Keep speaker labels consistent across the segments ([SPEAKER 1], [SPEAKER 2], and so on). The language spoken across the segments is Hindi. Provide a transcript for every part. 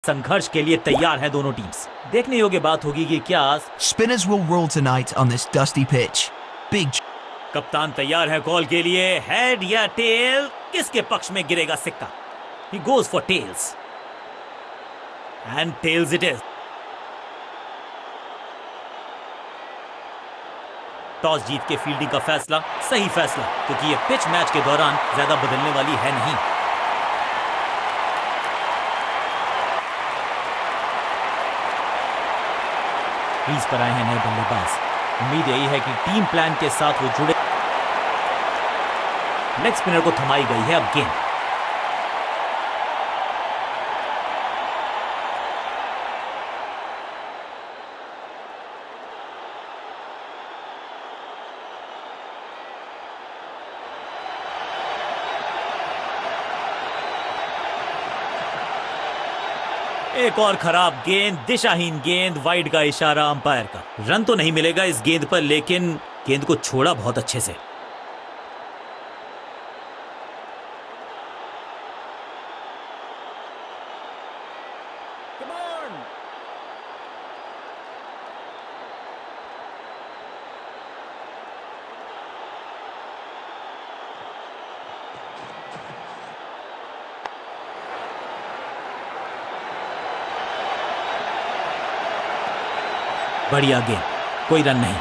[SPEAKER 1] संघर्ष के लिए तैयार है दोनों टीम्स। देखने योग्य बात होगी कि क्या
[SPEAKER 2] Spinners will roll tonight on this dusty pitch. Big.
[SPEAKER 1] कप्तान तैयार है कॉल के लिए। हेड या टेल, किसके पक्ष में गिरेगा सिक्का? He goes for tails. And tails it is. Toss जीत के फील्डिंग का फैसला सही फैसला, क्योंकि ये पिच मैच के दौरान ज्यादा बदलने वाली है नहीं। क्रीज पर आए हैं नए बल्लेबाज। उम्मीद यही है कि टीम प्लान के साथ वो जुड़े। लेग स्पिनर को थमाई गई है अब गेंद। एक और खराब गेंद, दिशाहीन गेंद, वाइड का इशारा अंपायर का। रन तो नहीं मिलेगा इस गेंद पर, लेकिन गेंद को छोड़ा बहुत अच्छे से। बढ़िया गेंद, कोई रन नहीं।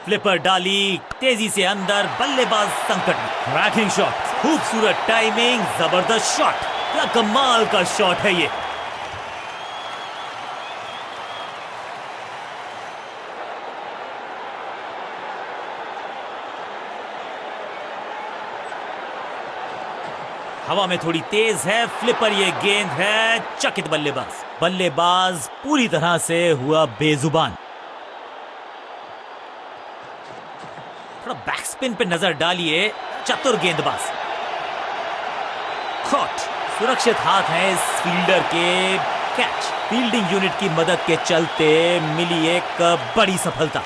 [SPEAKER 1] फ्लिपर डाली तेजी से अंदर, बल्लेबाज संकट में। रैकिंग शॉट, खूबसूरत टाइमिंग, जबरदस्त शॉट। क्या कमाल का शॉट है ये। हवा में थोड़ी तेज है फ्लिपर, ये गेंद है। चकित बल्लेबाज पूरी तरह से हुआ बेजुबान। थोड़ा बैक स्पिन पे नजर डालिए, चतुर गेंदबाज। कॉट, सुरक्षित हाथ है इस फील्डर के। कैच, फील्डिंग यूनिट की मदद के चलते मिली एक बड़ी सफलता।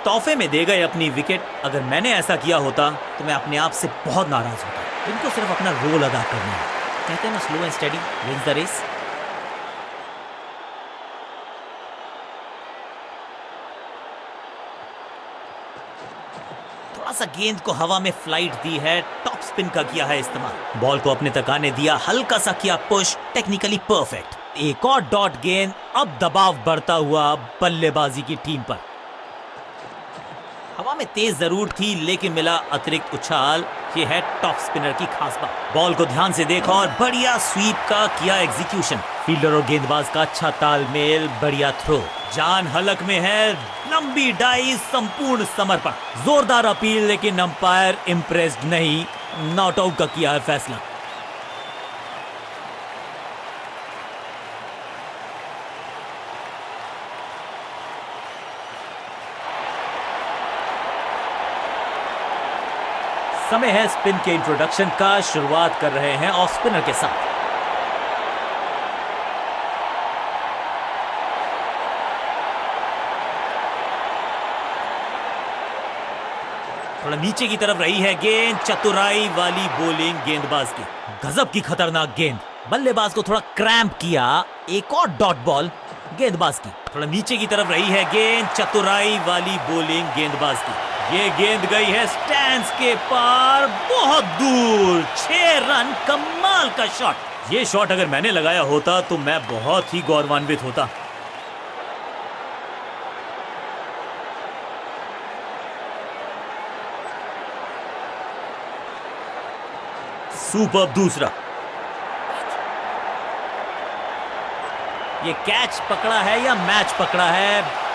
[SPEAKER 1] तोहफे में दे गए अपनी विकेट। अगर मैंने ऐसा किया होता तो मैं अपने आप से बहुत नाराज होता। इनको सिर्फ अपना रोल अदा करना है। कहते हैं ना, slow and steady wins the race. थोड़ा सा गेंद को हवा में फ्लाइट दी है, टॉप स्पिन का किया है इस्तेमाल। बॉल को अपने तक आने दिया, हल्का सा किया पुश, टेक्निकली परफेक्ट। एक और डॉट गेंद, अब दबाव बढ़ता हुआ बल्लेबाजी की टीम पर। हवा में तेज जरूर थी, लेकिन मिला अतिरिक्त उछाल। ये है टॉप स्पिनर की खास बात। बॉल को ध्यान से देखा और बढ़िया स्वीप का किया एग्जीक्यूशन। फील्डर और गेंदबाज का अच्छा तालमेल, बढ़िया थ्रो। जान हलक में है, लंबी डाई, संपूर्ण समर्पण। जोरदार अपील, लेकिन अंपायर इंप्रेस्ड नहीं। नॉट आउट का किया है फैसला। समय है स्पिन के इंट्रोडक्शन का। शुरुआत कर रहे हैं ऑफ स्पिनर के साथ। थोड़ा नीचे की तरफ रही है गेंद, चतुराई वाली बॉलिंग गेंदबाज की। गजब की खतरनाक गेंद, बल्लेबाज को थोड़ा क्रैम्प किया। एक और डॉट बॉल गेंदबाज की। थोड़ा नीचे की तरफ रही है गेंद, चतुराई वाली बॉलिंग गेंदबाज की। ये गेंद गई है स्टैंड्स के पार, बहुत दूर। 6 रन, कमाल का शॉट। ये शॉट अगर मैंने लगाया होता तो मैं बहुत ही गौरवान्वित होता। सुपर दूसरा। ये कैच पकड़ा है या मैच पकड़ा है?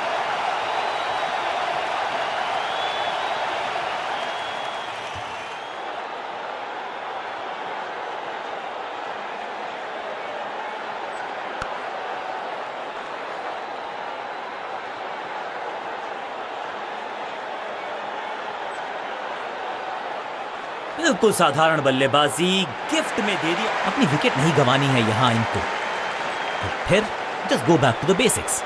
[SPEAKER 1] बिल्कुल साधारण बल्लेबाजी, गिफ्ट में दे दी। अपनी विकेट नहीं गंवानी है यहां इनको। तो फिर just go back to the basics.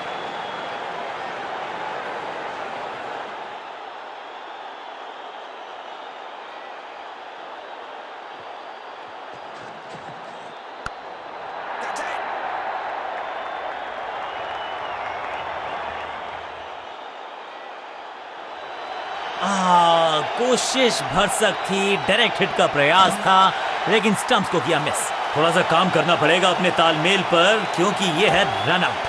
[SPEAKER 1] कोशिश भरसक थी, डायरेक्ट हिट का प्रयास था, लेकिन स्टंप्स को किया मिस। थोड़ा सा काम करना पड़ेगा अपने तालमेल पर, क्योंकि ये है रन आउट।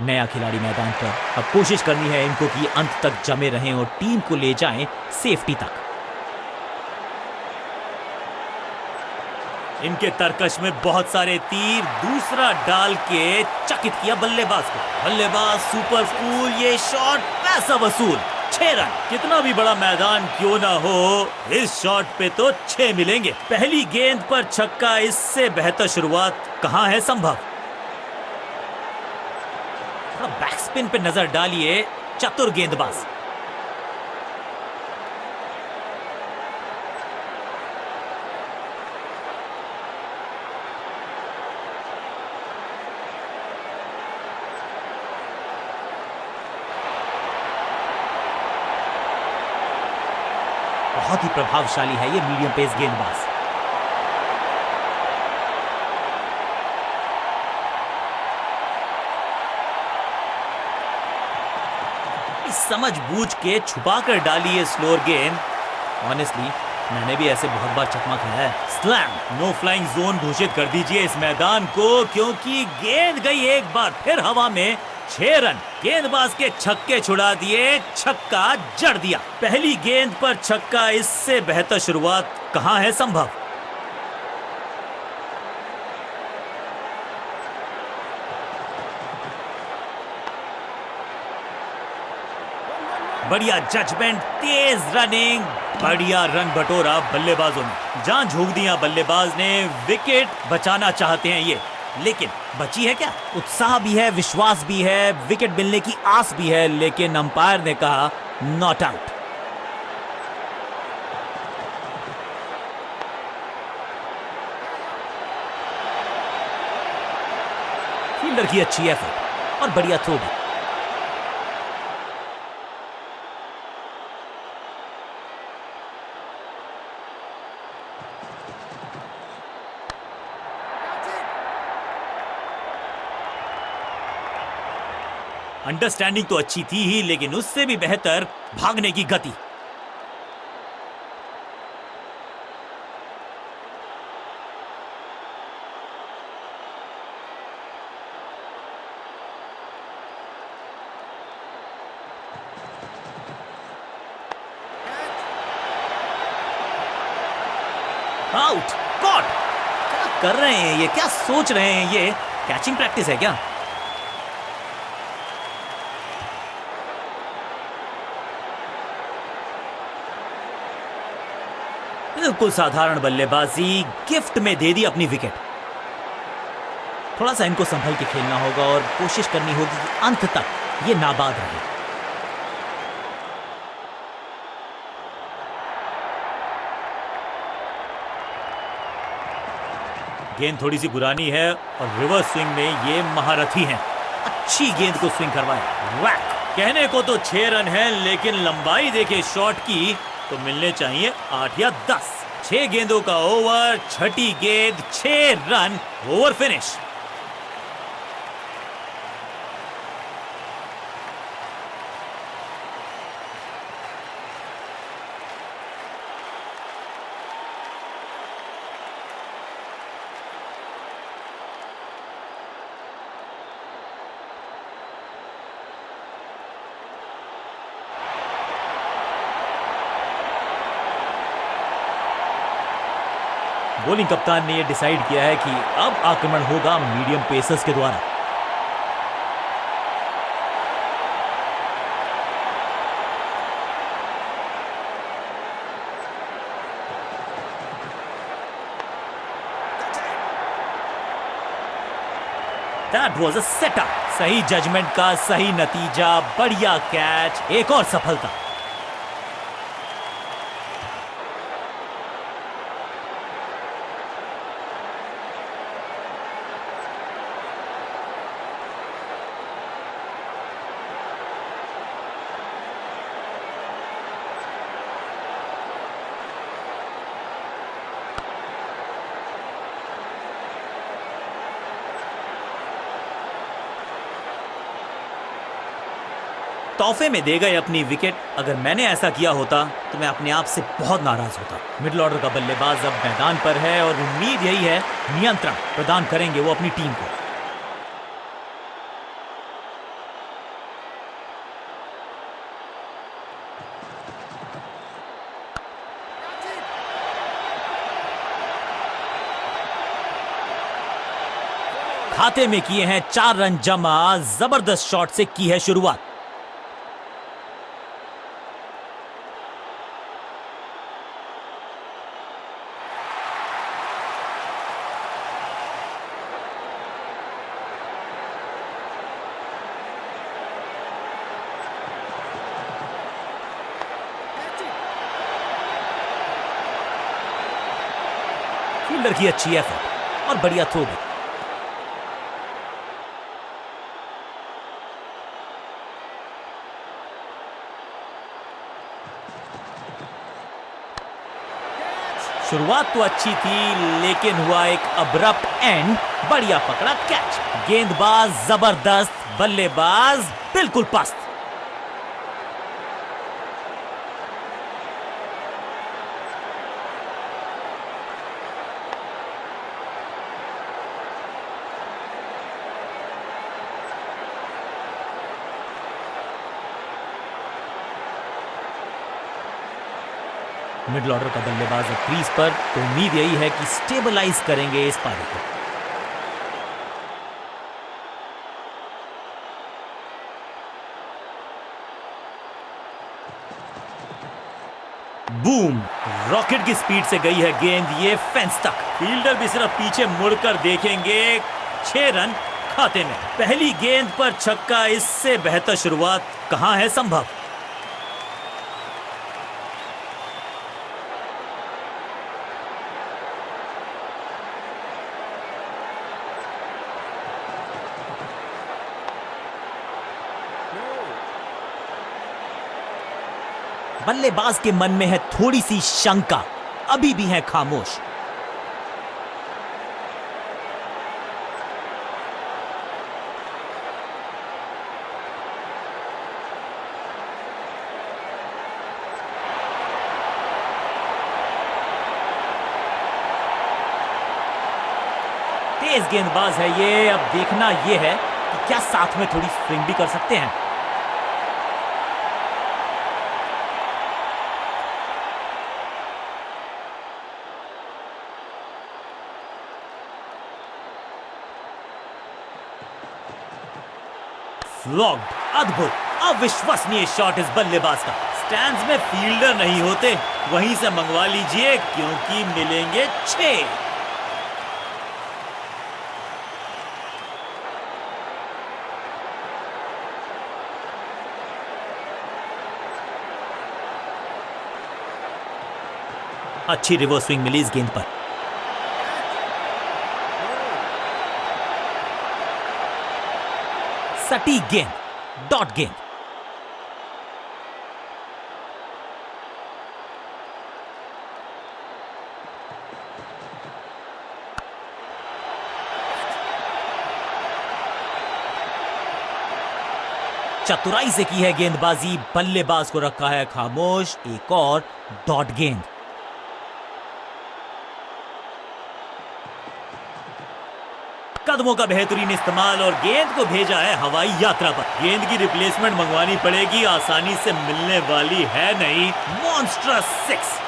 [SPEAKER 1] नया खिलाड़ी मैदान पर, अब कोशिश करनी है इनको कि अंत तक जमे रहें और टीम को ले जाएं सेफ्टी तक। इनके तरकश में बहुत सारे तीर, दूसरा डाल के चकित किया बल्लेबाज को। बल्लेबाज सुपर कूल, ये शॉट पैसा वसूल। 6 रन, कितना भी बड़ा मैदान क्यों ना हो, इस शॉट पे तो 6 मिलेंगे। पहली गेंद पर छक्का, इससे बेहतर शुरुआत कहां है संभव। बैक स्पिन पे नजर डालिए, चतुर गेंदबाज। बहुत ही प्रभावशाली है ये मीडियम पेस गेंदबाज। समझ बूझ के छुपा कर डाली है स्लोअर गेंद। ऑनेस्टली मैंने भी ऐसे बहुत बार चकमा खाया है। स्लैम, नो फ्लाइंग जोन घोषित कर दीजिए इस मैदान को, क्योंकि गेंद गई एक बार फिर हवा में। 6 रन, गेंदबाज के छक्के छुड़ा दिए, छक्का जड़ दिया। पहली गेंद पर छक्का, इससे बेहतर शुरुआत कहां है संभव। बढ़िया जजमेंट, तेज रनिंग, बढ़िया रन बटोरा बल्लेबाजों ने। जान झोंक दिया बल्लेबाज ने, विकेट बचाना चाहते हैं ये, लेकिन बची है क्या। उत्साह भी है, विश्वास भी है, विकेट मिलने की आस भी है, लेकिन अंपायर ने कहा नॉट आउट। फील्डर की अच्छी एफर्ट और बढ़िया थ्रो भी। अंडरस्टैंडिंग तो अच्छी थी ही, लेकिन उससे भी बेहतर भागने की गति। Out, caught. क्या कर रहे हैं ये, क्या सोच रहे हैं ये, कैचिंग प्रैक्टिस है क्या। बिल्कुल साधारण बल्लेबाजी, गिफ्ट में दे दी अपनी विकेट। थोड़ा सा इनको संभल के खेलना होगा और कोशिश करनी होगी कि अंत तक ये नाबाद रहे। गेंद थोड़ी सी पुरानी है और रिवर्स स्विंग में ये महारथी हैं। अच्छी गेंद को स्विंग करवाए, वैक। कहने को तो 6 रन है, लेकिन लंबाई देखे शॉट की तो मिलने चाहिए 8 या 10। 6 गेंदों का ओवर, छठी गेंद, 6 रन, ओवर फिनिश। बॉलिंग कप्तान ने यह डिसाइड किया है कि अब आक्रमण होगा मीडियम पेसर्स के द्वारा। That was a setup. सही जजमेंट का सही नतीजा, बढ़िया कैच, एक और सफलता। तोहफे में दे गए अपनी विकेट। अगर मैंने ऐसा किया होता तो मैं अपने आप से बहुत नाराज होता। मिडिल ऑर्डर का बल्लेबाज अब मैदान पर है और उम्मीद यही है नियंत्रण प्रदान करेंगे वो अपनी टीम को। खाते में किए हैं 4 रन जमा। जबरदस्त शॉट से की है शुरुआत। फील्डर की अच्छी एफर्ट और बढ़िया थ्रो भी। शुरुआत तो अच्छी थी लेकिन हुआ एक अब्रप्ट एंड। बढ़िया पकड़ा कैच। गेंदबाज जबरदस्त, बल्लेबाज बिल्कुल पस्त। मिडिल ऑर्डर का बल्लेबाज अब क्रीज पर, तो उम्मीद यही है कि स्टेबलाइज करेंगे इस पारी को। बूम, रॉकेट की स्पीड से गई है गेंद ये फेंस तक। फील्डर भी सिर्फ पीछे मुड़कर देखेंगे। 6 रन खाते में। पहली गेंद पर छक्का, इससे बेहतर शुरुआत कहां है संभव। बल्लेबाज के मन में है थोड़ी सी शंका, अभी भी है खामोश। तेज गेंदबाज है ये। अब देखना ये है कि क्या साथ में थोड़ी स्विंग भी कर सकते हैं। फ्लॉग्ड, अद्भुत, अविश्वसनीय शॉट इस बल्लेबाज का। स्टैंड्स में फील्डर नहीं होते, वहीं से मंगवा लीजिए क्योंकि मिलेंगे 6। अच्छी रिवर्स स्विंग मिली इस गेंद पर। सटीक गेंद, डॉट गेंद। चतुराई से की है गेंदबाजी, बल्लेबाज को रखा है खामोश। एक और डॉट गेंद। कदमों का बेहतरीन इस्तेमाल और गेंद को भेजा है हवाई यात्रा पर। गेंद की रिप्लेसमेंट मंगवानी पड़ेगी, आसानी से मिलने वाली है नहीं। मॉन्स्ट्रस 6।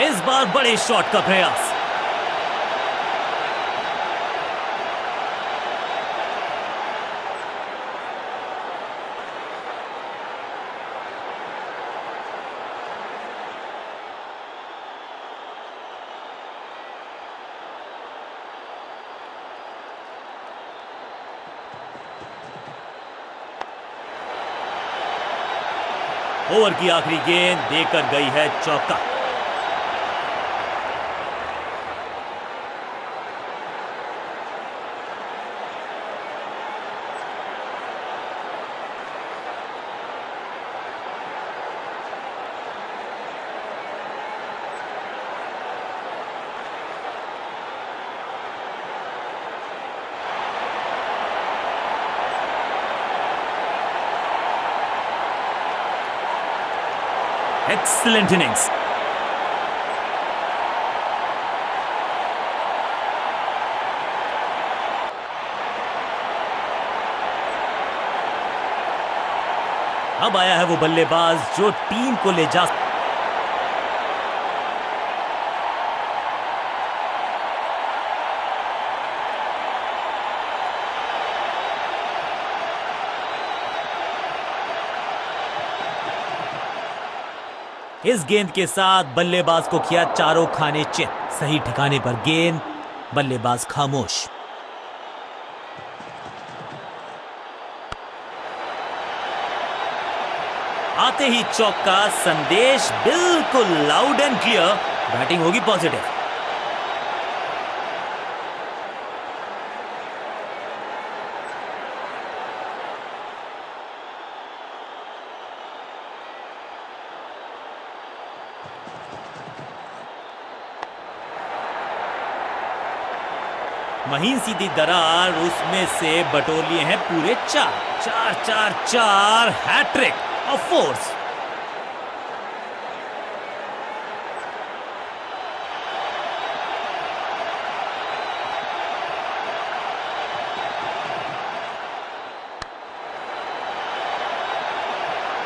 [SPEAKER 1] इस बार बड़े शॉट का प्रयास। ओवर की आखिरी गेंद देकर गई है चौका। Excellent innings. अब आया है वो बल्लेबाज जो टीम को ले जा इस गेंद के साथ बल्लेबाज को किया चारों खाने चित। सही ठिकाने पर गेंद, बल्लेबाज खामोश। आते ही चौका, संदेश बिल्कुल लाउड एंड क्लियर। बैटिंग होगी पॉजिटिव। महीन सीधी दरार, उसमें से बटोर लिए हैं पूरे चार। Hattrick of fours.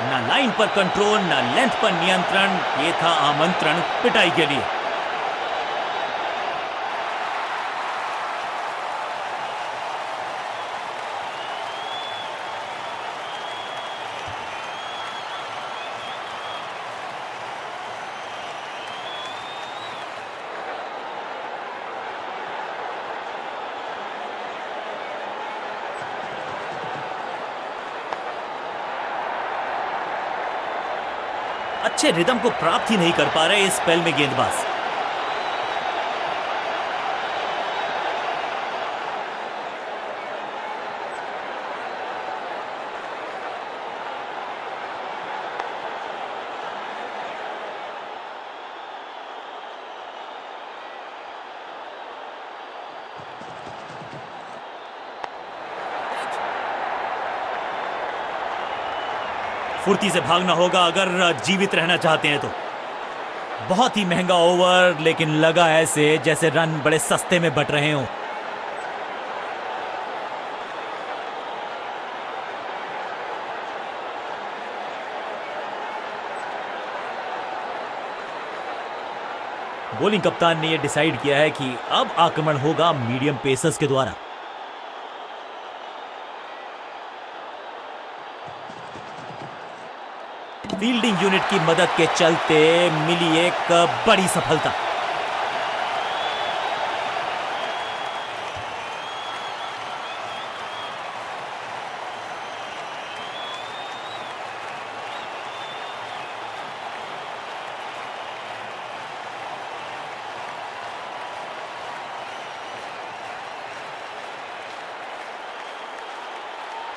[SPEAKER 1] ना लाइन पर कंट्रोल, ना लेंथ पर नियंत्रण। ये था आमंत्रण पिटाई के लिए। अच्छे रिदम को प्राप्त ही नहीं कर पा रहे इस स्पेल में गेंदबाज। फुर्ती से भागना होगा अगर जीवित रहना चाहते हैं तो। बहुत ही महंगा ओवर, लेकिन लगा ऐसे जैसे रन बड़े सस्ते में बट रहे हों। बॉलिंग कप्तान ने यह डिसाइड किया है कि अब आक्रमण होगा मीडियम पेसर्स के द्वारा। फील्डिंग यूनिट की मदद के चलते मिली एक बड़ी सफलता।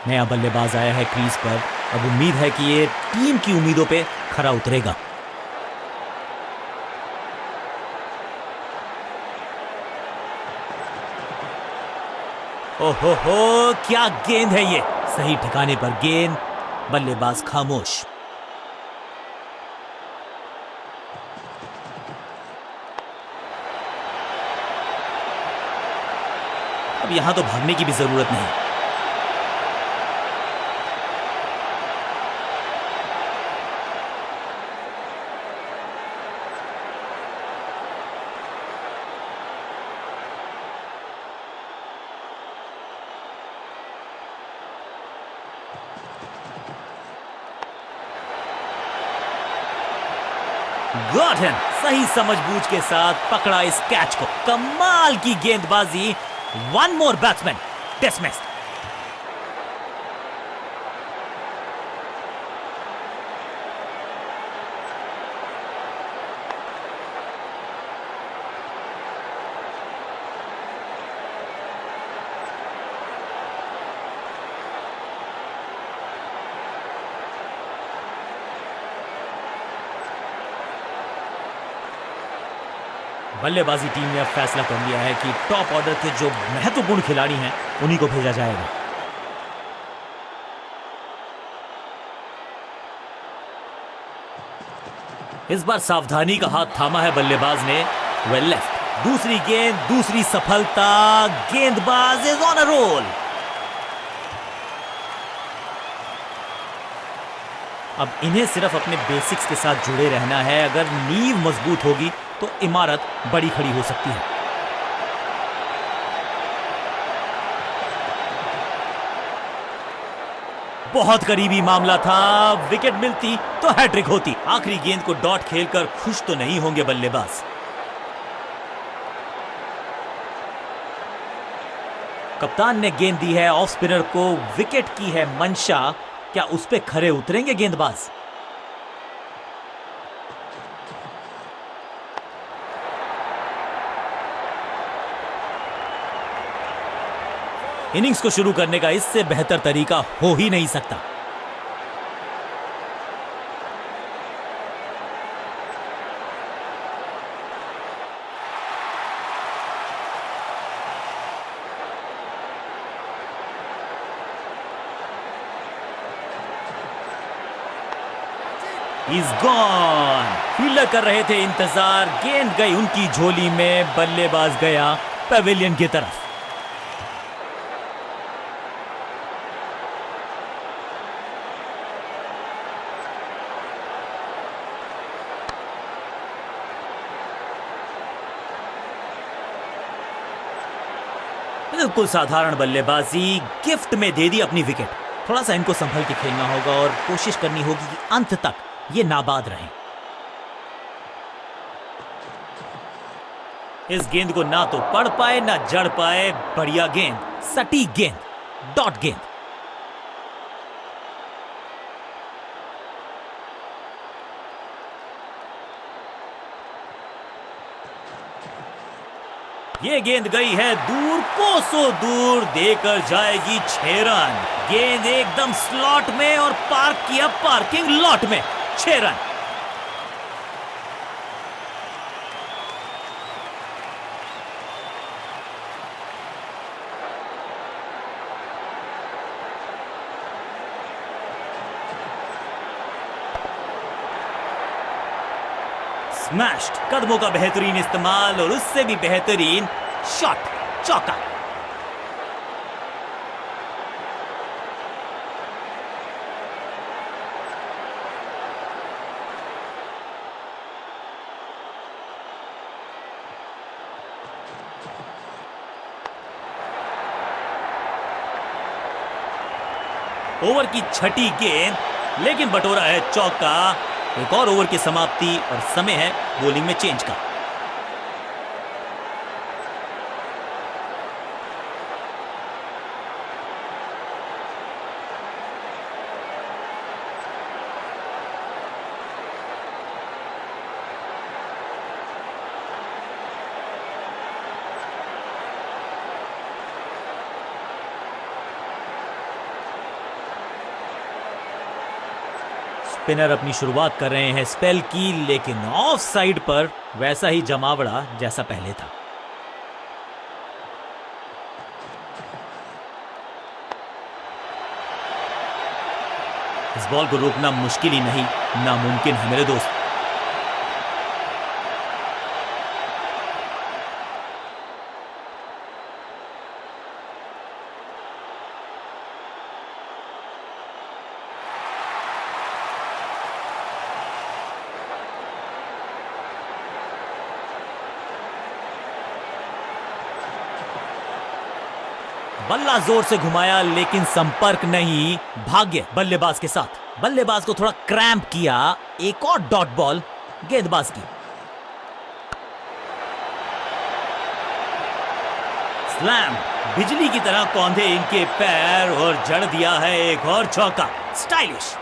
[SPEAKER 1] नया बल्लेबाज आया है क्रीज पर। अब उम्मीद है कि ये टीम की उम्मीदों पे खरा उतरेगा। ओहो हो, क्या गेंद है ये। सही ठिकाने पर गेंद, बल्लेबाज खामोश। अब यहां तो भागने की भी जरूरत नहीं। Got him. सही समझबूझ के साथ पकड़ा इस कैच को। कमाल की गेंदबाजी। One more batsman dismissed. बल्लेबाजी टीम ने अब फैसला कर लिया है कि टॉप ऑर्डर के जो महत्वपूर्ण खिलाड़ी हैं उन्हीं को भेजा जाएगा। इस बार सावधानी का हाथ थामा है बल्लेबाज ने। Well left. दूसरी गेंद, दूसरी सफलता। गेंदबाज इज ऑन अ रोल। अब इन्हें सिर्फ अपने बेसिक्स के साथ जुड़े रहना है। अगर नींव मजबूत होगी तो इमारत बड़ी खड़ी हो सकती है। बहुत करीबी मामला था। विकेट मिलती तो हैट्रिक होती। आखिरी गेंद को डॉट खेलकर खुश तो नहीं होंगे बल्लेबाज। कप्तान ने गेंद दी है ऑफ स्पिनर को। विकेट की है मंशा। क्या उस पे खरे उतरेंगे गेंदबाज? इनिंग्स को शुरू करने का इससे बेहतर तरीका हो ही नहीं सकता। He's gone। फील्डर कर रहे थे इंतजार। गेंद गई उनकी झोली में। बल्लेबाज गया पवेलियन की तरफ। बिल्कुल साधारण बल्लेबाजी। गिफ्ट में दे दी अपनी विकेट। थोड़ा सा इनको संभल के खेलना होगा और कोशिश करनी होगी कि अंत तक ये नाबाद रहें। इस गेंद को ना तो पढ़ पाए ना जड़ पाए। बढ़िया गेंद, सटीक गेंद, डॉट गेंद। ये गेंद गई है दूर, कोसों दूर। देकर जाएगी 6 रन। गेंद एकदम स्लॉट में और पार्क किया पार्किंग लॉट में। 6 रन। स्मैश्ड। कदमों का बेहतरीन इस्तेमाल और उससे भी बेहतरीन शॉट। चौका। ओवर की छठी गेंद, लेकिन बटोरा है चौका। एक और ओवर की समाप्ति और समय है बॉलिंग में चेंज का। स्पिनर अपनी शुरुआत कर रहे हैं स्पेल की, लेकिन ऑफ साइड पर वैसा ही जमावड़ा जैसा पहले था। इस बॉल को रोकना मुश्किल ही नहीं, नामुमकिन है मेरे दोस्त। बल्ला जोर से घुमाया लेकिन संपर्क नहीं। भाग्य बल्लेबाज के साथ। बल्लेबाज को थोड़ा क्रैम्प किया। एक और डॉट बॉल। गेंदबाज की। स्लैम, बिजली की तरह कौंधे इनके पैर और जड़ दिया है एक और चौका। स्टाइलिश।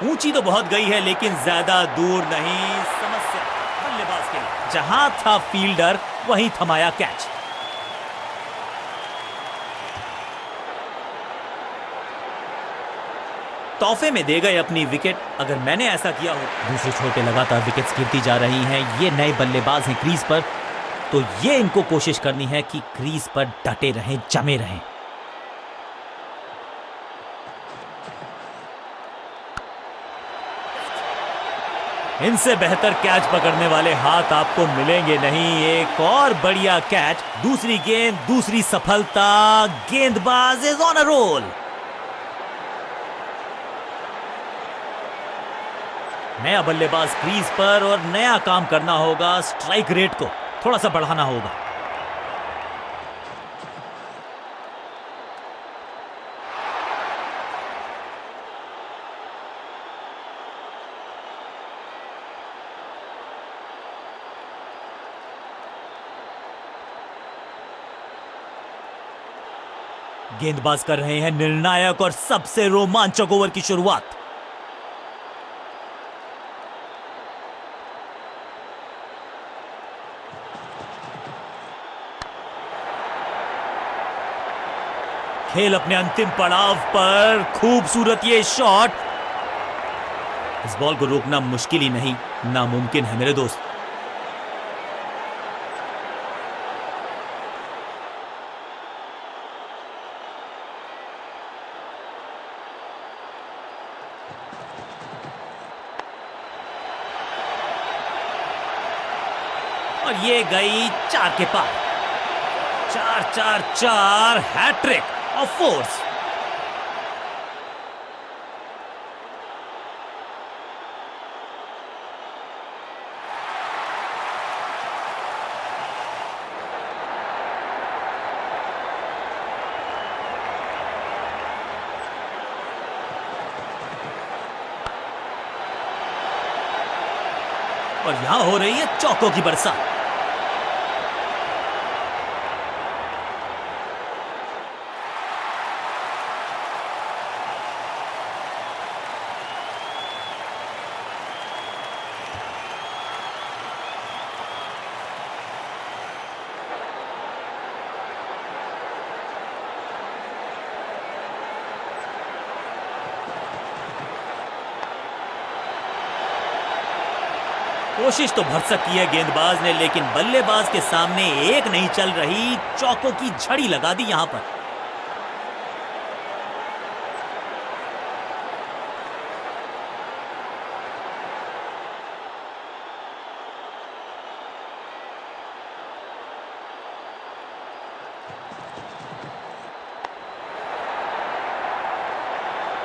[SPEAKER 1] ऊंची तो बहुत गई है लेकिन ज्यादा दूर नहीं। समस्या बल्लेबाज के लिए, जहां था फील्डर वहीं थमाया कैच। तोहफे में दे गए अपनी विकेट। अगर मैंने ऐसा किया हो। दूसरे छोर पे लगातार विकेट्स गिरती जा रही हैं। ये नए बल्लेबाज हैं क्रीज पर, तो ये इनको कोशिश करनी है कि क्रीज पर डटे रहें, जमे रहें। इनसे बेहतर कैच पकड़ने वाले हाथ आपको मिलेंगे नहीं। एक और बढ़िया कैच, दूसरी गेंद, दूसरी सफलता। गेंदबाज इज ऑन अ रोल। नया बल्लेबाज क्रीज पर और नया काम करना होगा। स्ट्राइक रेट को थोड़ा सा बढ़ाना होगा। गेंदबाज कर रहे हैं निर्णायक और सबसे रोमांचक ओवर की शुरुआत। खेल अपने अंतिम पड़ाव पर। खूबसूरत ये शॉट। इस बॉल को रोकना मुश्किल ही नहीं, नामुमकिन है मेरे दोस्त। और ये गई 4 के पार। 4-4-4 हैट्रिक ऑफ फोर्स। और यहां हो रही है चौकों की बरसात। कोशिश तो भरसक की है गेंदबाज ने, लेकिन बल्लेबाज के सामने एक नहीं चल रही। चौकों की झड़ी लगा दी यहां पर।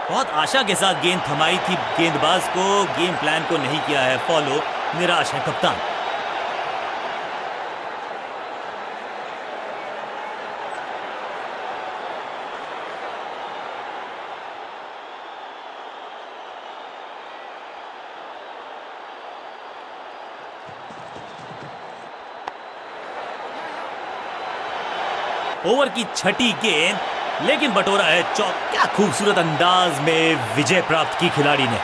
[SPEAKER 1] बहुत आशा के साथ गेंद थमाई थी गेंदबाज को। गेम प्लान को नहीं किया है फॉलो। निराश है कप्तान। ओवर की छठी गेंद, लेकिन बटोरा है चौक। क्या खूबसूरत अंदाज में विजय प्राप्त की खिलाड़ी ने।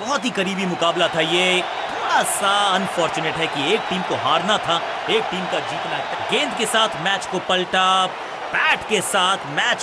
[SPEAKER 1] बहुत ही करीबी मुकाबला था ये। थोड़ा सा अनफॉर्चुनेट है कि एक टीम को हारना था, एक टीम का जीतना था। गेंद के साथ मैच को पलटा, बैट के साथ मैच